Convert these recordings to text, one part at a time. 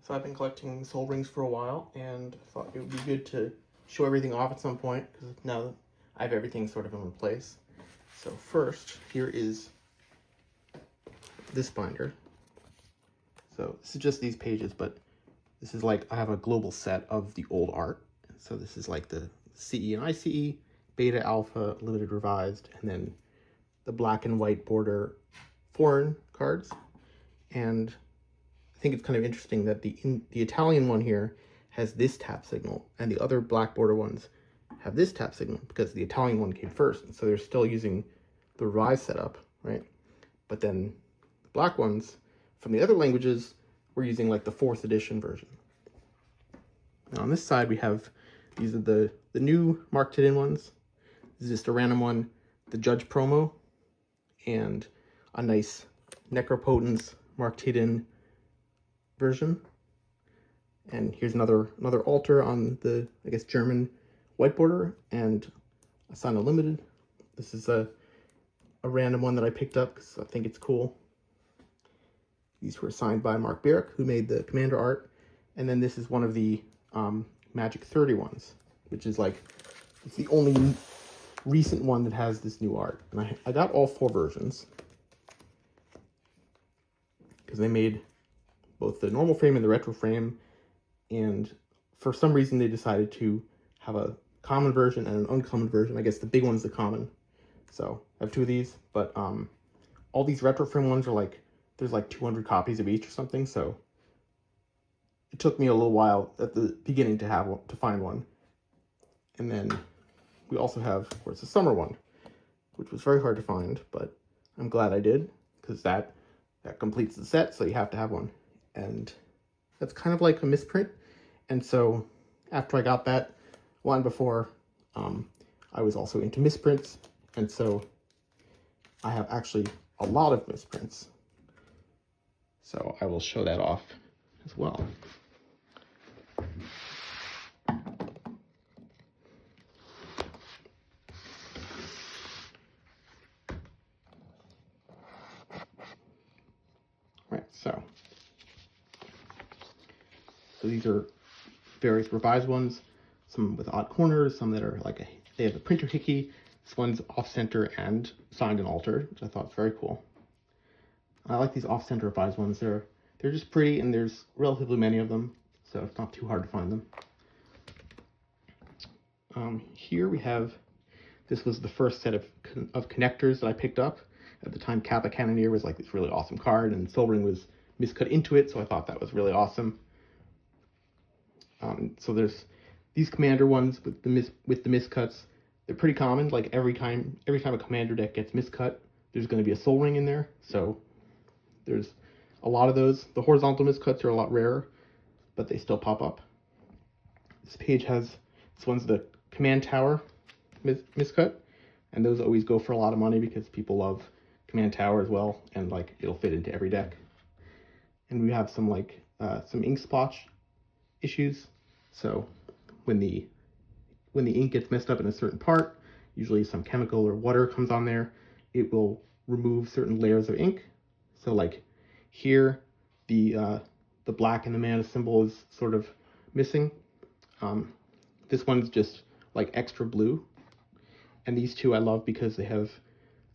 So I've been collecting soul rings for a while, and I thought it would be good to show everything off at some point, because now I have everything sort of in one place. So first, here is this binder. So this is just these pages, but this is like, I have a global set of the old art. So this is like the CE and ICE, Beta, Alpha, Limited, Revised, and then the black and white border foreign cards. And I think it's kind of interesting that the Italian one here has this tap signal, and the other black border ones have this tap signal because the Italian one came first. And so they're still using the revised setup, right? But then the black ones from the other languages were using like the 4th edition version. Now on this side we have, these are the new marked in ones. This is just a random one, the Judge promo, and a nice Necropotence marked hidden version. And here's another altar on the, I guess, German white border, and a Sign Unlimited. This is a random one that I picked up because I think it's cool. These were signed by Mark Barrick, who made the Commander art. And then this is one of the Magic 30 ones, which is like, it's the only recent one that has this new art. And I got all 4 versions because they made both the normal frame and the retro frame, and for some reason they decided to have a common version and an uncommon version. I guess the big one's the common, so I have 2 of these, but all these retro frame ones are like, there's like 200 copies of each or something, so it took me a little while at the beginning to find one. And then we also have, of course, the summer one, which was very hard to find, but I'm glad I did, because that completes the set, so you have to have one. And that's kind of like a misprint. And so after I got that one before, I was also into misprints. And so I have actually a lot of misprints. So I will show that off as well. Right, so these are various revised ones, some with odd corners, some that are like they have a printer hickey. This one's off-center and signed and altered, which I thought was very cool. I like these off-center revised ones. They're just pretty, and there's relatively many of them, so it's not too hard to find them. Here we have, this was the first set of connectors that I picked up. At the time, Kappa Cannoneer was like this really awesome card, and Soul Ring was miscut into it, so I thought that was really awesome. So there's these commander ones with the miscuts. They're pretty common. Like every time a commander deck gets miscut, there's going to be a Soul Ring in there. So there's a lot of those. The horizontal miscuts are a lot rarer, but they still pop up. This page has, this one's the Command Tower miscut, and those always go for a lot of money because people love Command Tower as well, and like it'll fit into every deck. And we have some like some ink splotch issues. So when the ink gets messed up in a certain part, usually some chemical or water comes on there, it will remove certain layers of ink. So like here, the black and the mana symbol is sort of missing. This one's just like extra blue. And these two I love because they have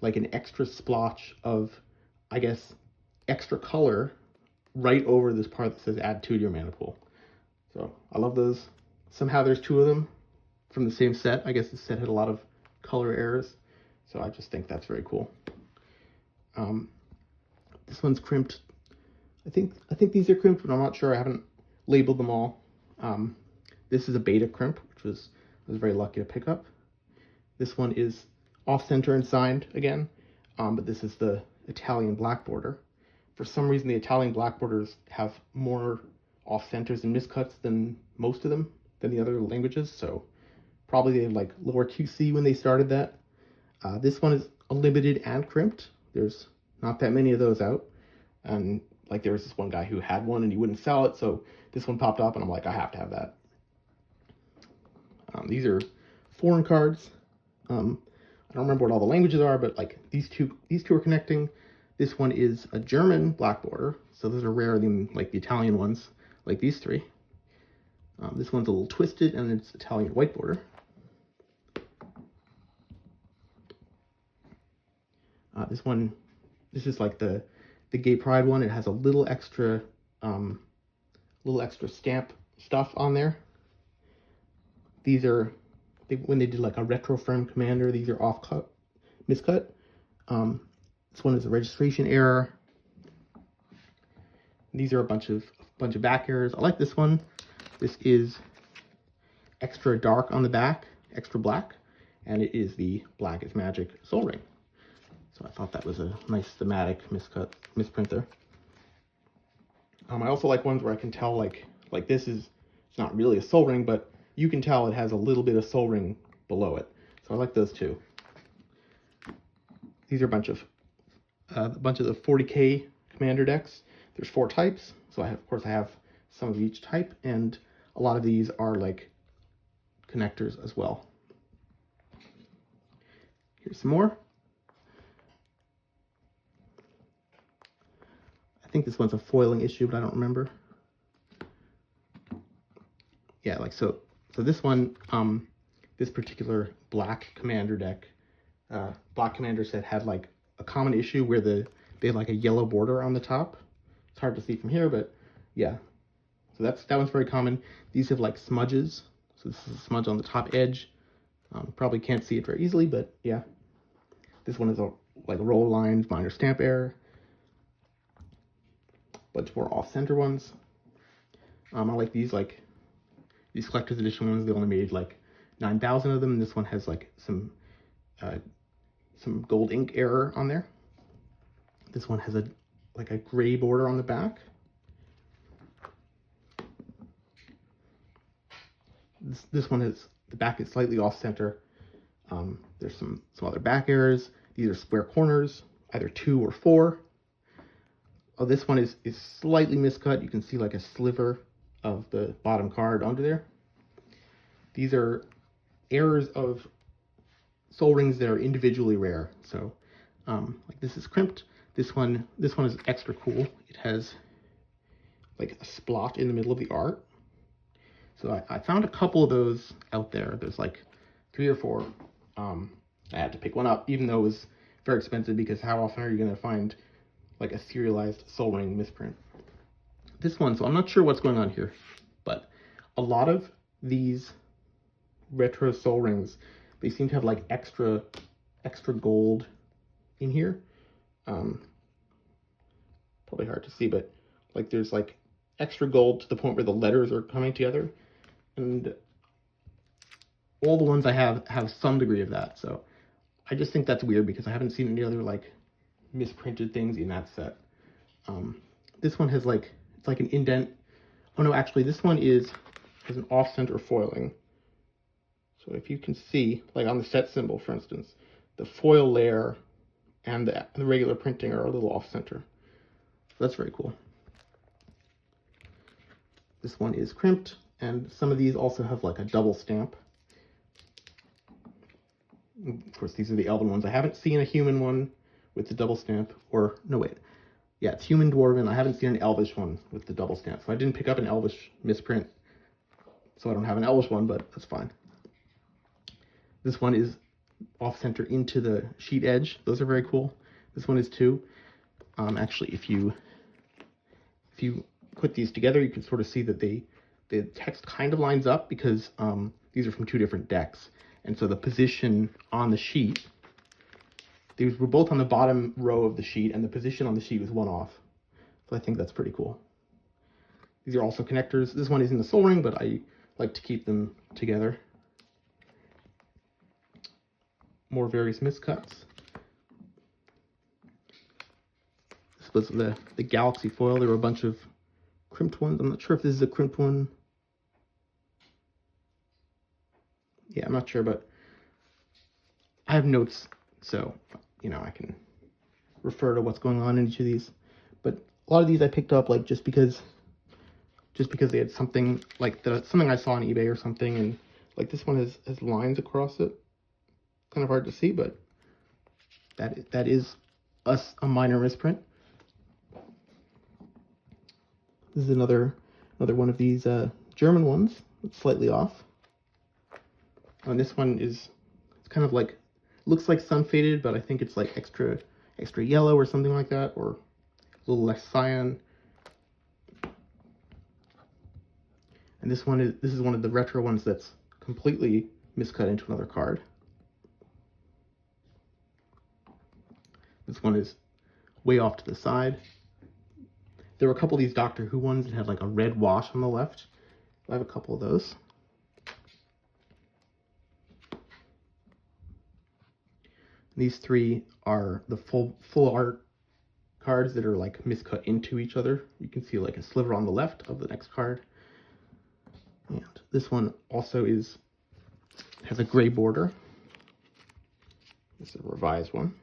like an extra splotch of, I guess, extra color right over this part that says add 2 to your mana pool. So I love those. Somehow there's 2 of them from the same set. I guess the set had a lot of color errors, so I just think that's very cool. This one's crimped. I think these are crimped, but I'm not sure. I haven't labeled them all. This is a beta crimp, which I was very lucky to pick up. This one is off-center and signed again, but this is the Italian black border. For some reason, the Italian black borders have more off-centers and miscuts than most of them, than the other languages, so probably they had like lower QC when they started that. This one is a limited and crimped. There's not that many of those out, and like there was this one guy who had one and he wouldn't sell it, so this one popped up and I'm like, I have to have that. These are foreign cards. I don't remember what all the languages are, but like these two are connecting. This one is a German black border, so those are rarer than like the Italian ones. like these three. This one's a little twisted and it's Italian white border. This is like the Gay Pride one. It has a little extra stamp stuff on there. These are, when they did like a retro firm commander, these are miscut. This one is a registration error. These are a bunch of back errors. I like this one. This is extra dark on the back, extra black, and it is the Black is Magic Soul Ring. So I thought that was a nice thematic misprint there. I also like ones where I can tell like this is, it's not really a soul ring, but you can tell it has a little bit of soul ring below it. So I like those too. These are a bunch of the 40K commander decks. There's 4 types, so of course I have some of each type, and a lot of these are like connectors as well. Here's some more. I think this one's a foiling issue, but I don't remember. Yeah, like so this one, this particular black commander deck, black commander set had like a common issue where they had like a yellow border on the top. It's hard to see from here, but yeah. So that one's very common. These have like smudges. So this is a smudge on the top edge. Probably can't see it very easily, but yeah. This one is like roll lines, minor stamp error. Bunch more off-center ones. I like these collector's edition ones. They only made like 9,000 of them. And this one has like some gold ink error on there. This one has a gray border on the back. This one is, the back is slightly off center. There's some other back errors. These are square corners, either 2 or 4. Oh, this one is slightly miscut. You can see like a sliver of the bottom card under there. These are errors of soul rings that are individually rare. So like this is crimped. This one is extra cool. It has like a splot in the middle of the art. So I found a couple of those out there. There's like 3 or 4. I had to pick one up, even though it was very expensive, because how often are you going to find like a serialized soul ring misprint? This one, so I'm not sure what's going on here, but a lot of these retro soul rings, they seem to have like extra gold in here. Probably hard to see, but like there's like extra gold to the point where the letters are coming together, and all the ones I have some degree of that. So I just think that's weird because I haven't seen any other like misprinted things in that set. This one has like, it's like an indent. Oh no, actually this one has an off-center foiling. So if you can see, like on the set symbol, for instance, the foil layer and the regular printing are a little off-center. So that's very cool. This one is crimped, and some of these also have like a double stamp. Of course, these are the elven ones. I haven't seen a human one with the double stamp, or no, wait. Yeah, it's human dwarven. I haven't seen an elvish one with the double stamp. So I didn't pick up an elvish misprint, so I don't have an elvish one, but that's fine. This one is off-center into the sheet edge. Those are very cool. This one is too. Actually, if you put these together, you can sort of see that the text kind of lines up, because these are from 2 different decks. And so the position on the sheet, these were both on the bottom row of the sheet, and the position on the sheet was one off. So I think that's pretty cool. These are also connectors. This one isn't a soul ring, but I like to keep them together. More various miscuts. This was the Galaxy foil. There were a bunch of crimped ones. I'm not sure if this is a crimped one. Yeah, I'm not sure, but I have notes, so, you know, I can refer to what's going on in each of these. But a lot of these I picked up like just because they had something like something I saw on eBay or something, and like this one has lines across it. Kind of hard to see, but that is a minor misprint. This is another Another one of these German ones. It's slightly off. And this one is, it's kind of like, looks like sun faded, but I think it's like extra yellow or something like that, or a little less cyan. And this is one of the retro ones that's completely miscut into another card. This one is way off to the side. There were a couple of these Doctor Who ones that had like a red wash on the left. I have a couple of those. These three are the full art cards that are like miscut into each other. You can see like a sliver on the left of the next card. And this one also has a gray border. This is a revised one.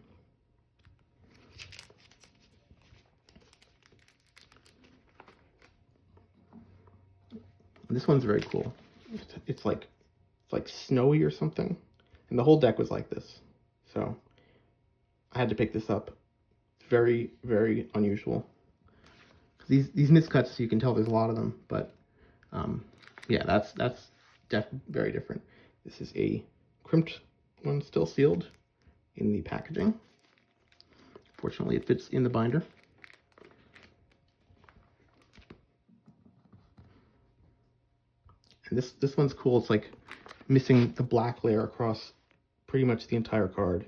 This one's very cool. It's like snowy or something, and the whole deck was like this. So I had to pick this up. It's very, very unusual. These miscuts, you can tell there's a lot of them, but yeah, that's very different. This is a crimped one, still sealed in the packaging. Fortunately, it fits in the binder. And this one's cool. It's like missing the black layer across pretty much the entire card.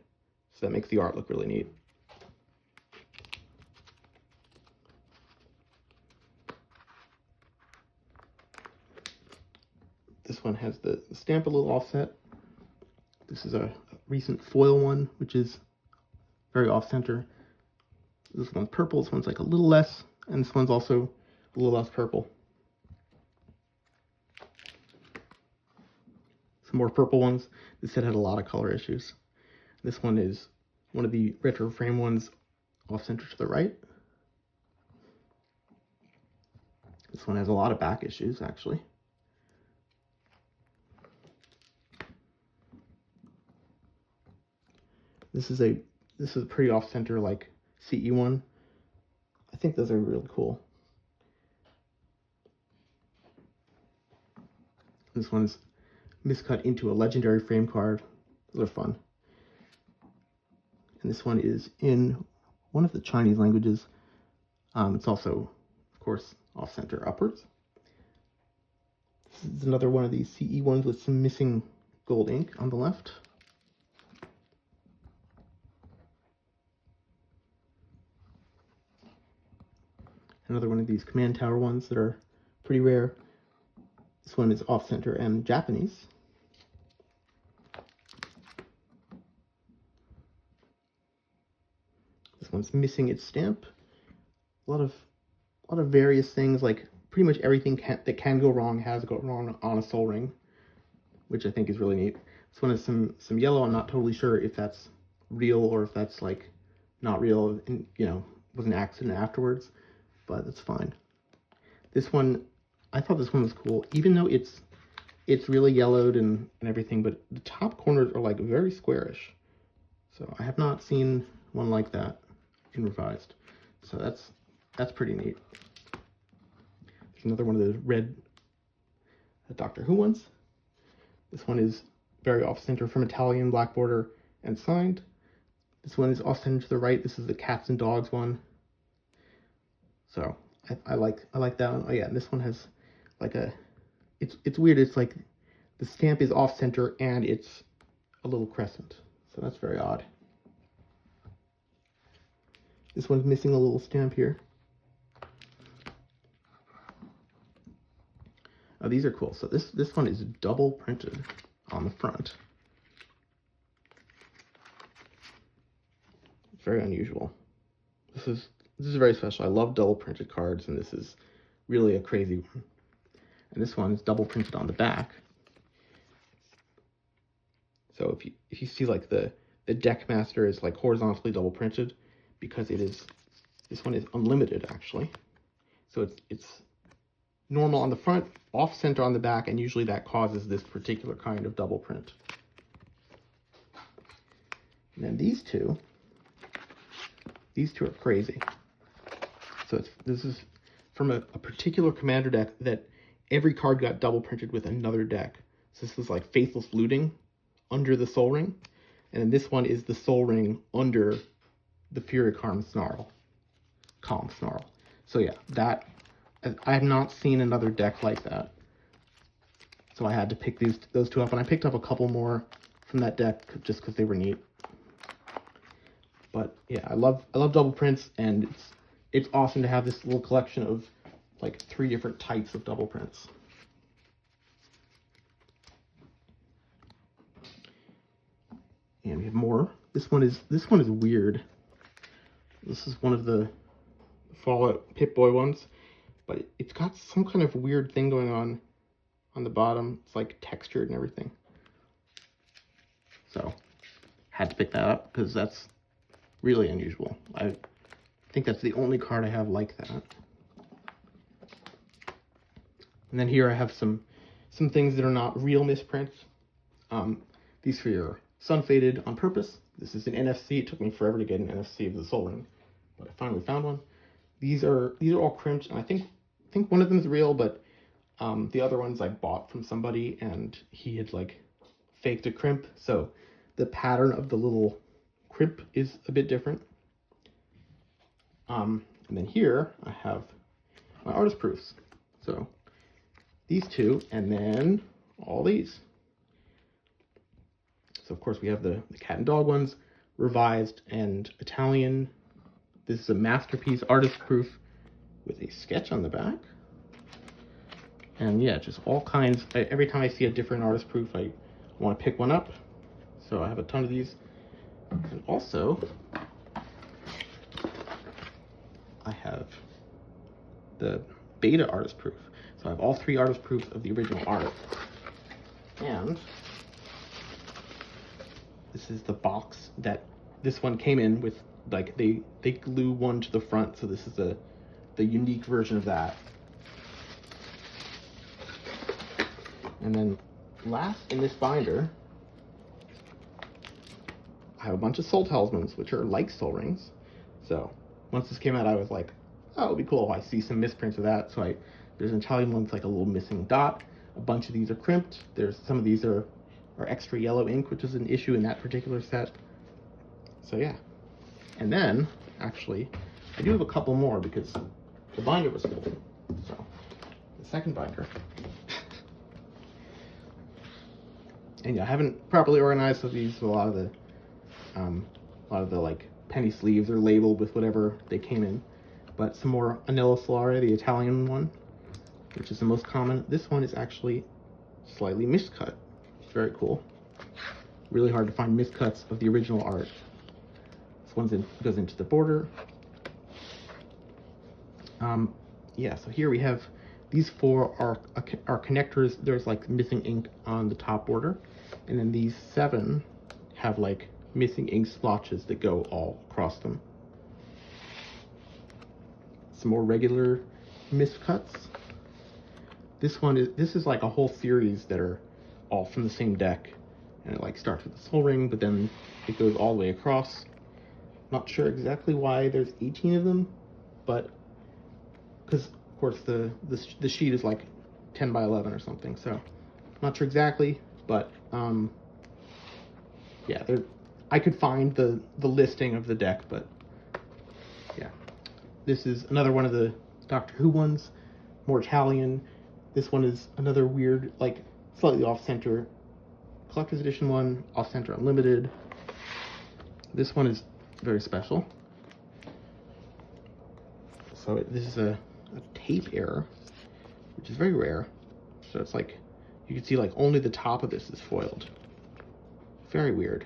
So that makes the art look really neat. This one has the stamp a little offset. This is a recent foil one, which is very off-center. This one's purple, this one's like a little less, and this one's also a little less purple. Some more purple ones. This set had a lot of color issues. This one is one of the retro frame ones off-center to the right. This one has a lot of back issues, actually. This is a pretty off-center like CE one. I think those are really cool. This one's miscut into a legendary frame card. Those are fun. And this one is in one of the Chinese languages. It's also, of course, off-center upwards. This is another one of these CE ones with some missing gold ink on the left. Another one of these command tower ones that are pretty rare. This one is off-center and Japanese. This one's missing its stamp. A lot of various things, like pretty much everything that can go wrong has gone wrong on a Sol Ring, which I think is really neat. This one has some yellow. I'm not totally sure if that's real or if that's like not real and, you know, was an accident afterwards, but that's fine. This one, I thought this one was cool, even though it's really yellowed and everything, but the top corners are like very squarish. So I have not seen one like that in revised. So that's pretty neat. There's another one of those red Doctor Who ones. This one is very off-center from Italian, black border, and signed. This one is off-center to the right. This is the cats and dogs one. So I like that one. Oh yeah, and this one has like it's weird. It's like the stamp is off-center and it's a little crescent. So that's very odd. This one's missing a little stamp here. Oh, these are cool. So this one is double printed on the front. Very unusual. This is very special. I love double printed cards, and this is really a crazy one. And this one is double printed on the back. So if you see like the deck master is like horizontally double printed, because this one is unlimited actually. So it's normal on the front, off center on the back, and usually that causes this particular kind of double print. And then these two are crazy. So this is from a particular commander deck that every card got double printed with another deck. So this is like Faithless Looting under the Soul Ring. And then this one is the Soul Ring under the Fury Calm Snarl. So yeah, that, I have not seen another deck like that. So I had to pick those two up, and I picked up a couple more from that deck just because they were neat. But yeah, I love double prints, and it's awesome to have this little collection of like 3 different types of double prints. And we have more. This one is weird. This is one of the Fallout Pip-Boy ones, but it's got some kind of weird thing going on the bottom. It's like textured and everything. So had to pick that up because that's really unusual. I think that's the only card I have like that. And then here I have some things that are not real misprints. These for your Sun Faded on purpose. This is an NFC. It took me forever to get an NFC of the Soul Ring, but I finally found one. These are all crimped, and I think one of them is real, but the other ones I bought from somebody, and he had like faked a crimp, so the pattern of the little crimp is a bit different. And then here I have my artist proofs. So these two, and then all these. So of course we have the cat and dog ones, revised and Italian. This is a masterpiece artist proof with a sketch on the back. And yeah, just all kinds. Every time I see a different artist proof, I want to pick one up. So I have a ton of these. And also, I have the beta artist proof. So I have all 3 artist proofs of the original art. And this is the box that this one came in with. Like they glue one to the front, so this is the unique version of that. And then last in this binder, I have a bunch of Soul Talismans, which are like Soul Rings. So once this came out, I was like, oh, it'll be cool if I see some misprints of that. So there's an Italian one with like a little missing dot. A bunch of these are crimped. Some of these are extra yellow ink, which is an issue in that particular set. So yeah. And then, actually, I do have a couple more because the binder was full. So, the second binder. And yeah, I haven't properly organized so these. A lot of the like penny sleeves are labeled with whatever they came in. But some more Anello Solare, the Italian one, which is the most common. This one is actually slightly miscut. It's very cool. Really hard to find miscuts of the original art. Goes into the border. Yeah, so here we have these 4 are connectors. There's like missing ink on the top border, and then these 7 have like missing ink splotches that go all across them. Some more regular miscuts. This is like a whole series that are all from the same deck, and it like starts with the Soul Ring, but then it goes all the way across. Not sure exactly why there's 18 of them, but because of course the sheet is like 10 by 11 or something, so not sure exactly, but yeah, I could find the listing of the deck, but yeah, this is another one of the Doctor Who ones, more Italian. This one is another weird, like slightly off-center collector's edition one, off-center unlimited. This one is very special. So this is a tape error, which is very rare. So it's like, you can see like only the top of this is foiled. Very weird,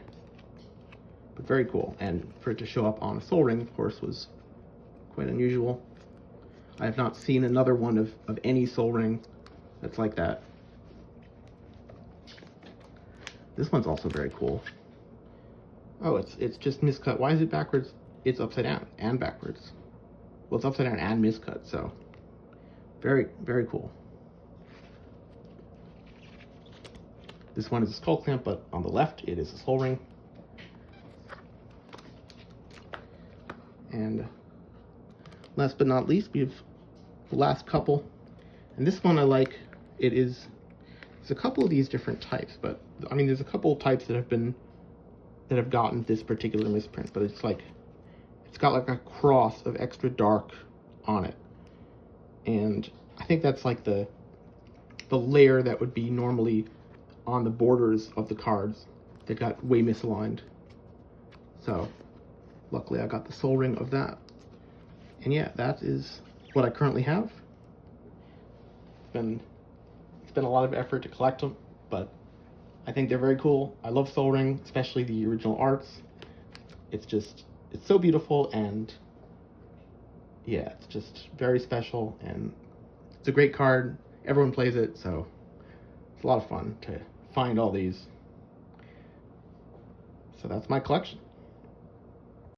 but very cool. And for it to show up on a Soul Ring, of course, was quite unusual. I have not seen another one of any Soul Ring that's like that. This one's also very cool. Oh, it's just miscut. Why is it backwards? It's upside down and backwards. Well, it's upside down and miscut, so very, very cool. This one is a skull clamp, but on the left it is a Soul Ring. And last but not least, we have the last couple. And this one I like. There's a couple of these different types, but I mean, there's a couple of types that have gotten this particular misprint, but it's got like a cross of extra dark on it. And I think that's like the layer that would be normally on the borders of the cards that got way misaligned. So luckily I got the soul ring of that. And yeah, that is what I currently have. It's been a lot of effort to collect them, but I think they're very cool. I love Soul Ring, especially the original arts. It's so beautiful, and yeah, it's just very special, and it's a great card. Everyone plays it, so it's a lot of fun to find all these. So that's my collection.